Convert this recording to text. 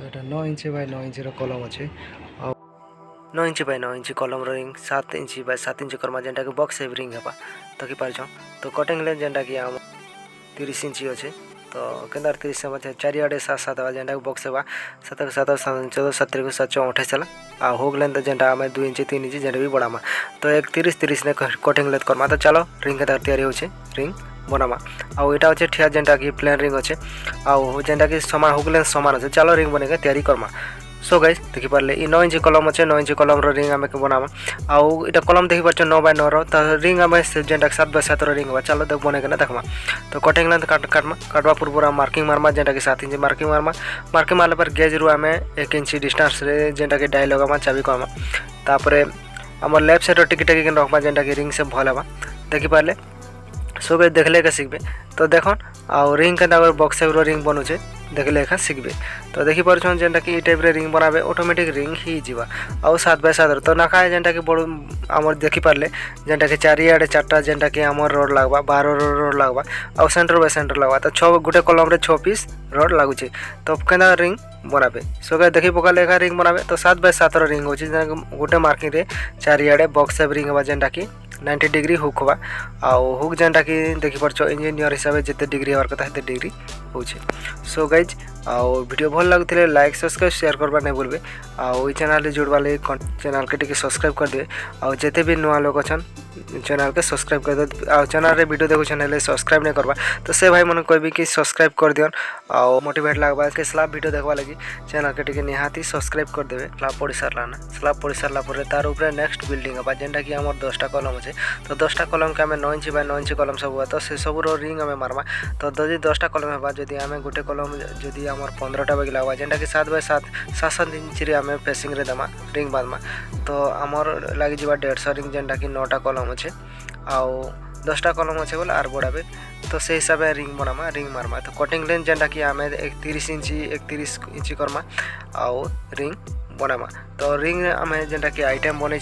तो ये 9 inch by 9 inch कलम अच्छे 9 इंच बाय 9 इंच कलम रिंग 7 इंच बाय 7 इंच करमा जेनटा कि बॉक्स सेप रिंग हेबा देखि पारछ। तो कटिंग लेंथ जेनटा कि हम 30 इंच अच्छे तो केंदार 30 से मत चारियाडे 7 7 जेनटा बॉक्स हेबा 7 7 14 17 7 28 चला आ होग लेंथ जेनटा हम 2 इंच 3 इंच जेनटा भी बड़ामा तो एक 30 30 ने कटिंग लेंथ करमा। तो चलो रिंग के तैयारी होचे रिंग बनामा आउ एटा होचे ठिया जेनटा कि प्लेन रिंग अच्छे आउ जेनटा कि समान होग लेंथ समान अच्छे। चलो रिंग बने के तैयारी करमा। सो गाइज देखि पारले इ 9 इंच कलम अच्छे 9 इंच कलम रो रिंग आमे के बनामा आउ एटा कलम देखि पारछ 9 बाय 9 रो त रिंग आमे जेनटा 7 बाय 7 रो रिंग बा। चलो देख बने के ना देखमा। तो कटिंग लेंथ काटवा पूर्व मार्किंग मारमा जेनटा कि 7 इंच मार्किंग मारले पर गेज रु आमे 1 इंच डिस्टेंस रे जेनटा कि डाई लगामा चाबी करमा तापरे हमर लेफ्ट साइड रो टिकी टिकी के रखमा जेनटा कि रिंग से भल हेबा देखि पारले। सो गाइज देखले के सिखबे तो देखन आउ रिंग के अगर बॉक्स सेप रो रिंग बनुचे देखले एखा सिखबे। तो देखि पारछन जेनटा कि इ टाइप रे रिंग बनाबे ऑटोमेटिक रिंग ही जीवा आउ 7 बाय 7 तो नाखा जेनटा कि बड़ हमर देखि पारले जेनटा कि चारियाडे चारटा जेनटा कि हमर रोड लागबा 12 रोड लागबा आउ सेंटर बाय सेंटर लागबा तो 6 गुटे कलम रे 6 पीस रोड लागुचे तो केना रिंग बनाबे। सो गाइस देखि पकाले एखा रिंग बनाबे तो 7 बाय 7 रो रिंग होची गुटे मार्किंग रे चारियाडे बॉक्स सेप रिंग बा जेनटा कि 90 डिग्री हुक होबा आउ हुक जेनटा कि देखि पारछो इंजीनियर हिसाब से जते डिग्री हर कथा हते डिग्री होचे। सो गाइज आउ वीडियो भल लागुथिले लाइक सब्सक्राइब शेयर करबा नै भूलबे आउ ई चैनल रे जुड़बा ले चैनल के टिके सब्सक्राइब कर दे आउ जते भी नुआ लोग अछन चैनल के सब्सक्राइब कर दे आउ चैनल रे वीडियो देखु चैनल सब्सक्राइब नै करबा तो से भाई मन कहबी कि सब्सक्राइब कर दियन आउ मोटिवेट लागबा के स्लैब वीडियो देखबा लगी चैनल के टिके निहाती सब्सक्राइब कर देबे। स्लैब पड़ी सारला परे तार ऊपर नेक्स्ट बिल्डिंग बा जेनटा कि हमर 10टा कलम अछि तो 10टा कलम के हमें 9 इंच बाय 9 इंच कलम सब हुआ तो से सब रो रिंग हमें मारबा। तो जदि 10टा कलम हेबा जदि हमें गुटे कलम जदि हमर 15टा बाग लागबा जेनटा कि 7 बाय 7 7 इंच रे हमें फेसिंग रे दमा रिंग बांधमा तो हमर लागि जिबा 150 रिंग जेनटा कि 9टा कलम अछि आउ 10टा कलम अच्छे बोले आर बढ़ाबे तो से हिसाब से रिंग बनामा रिंग मारमा। तो कटिंग लेंथ जेनटा कि हमें 31 इंच करमा आउ रिंग बनामा तो रिंग हमें जेनटा कि आइटम बने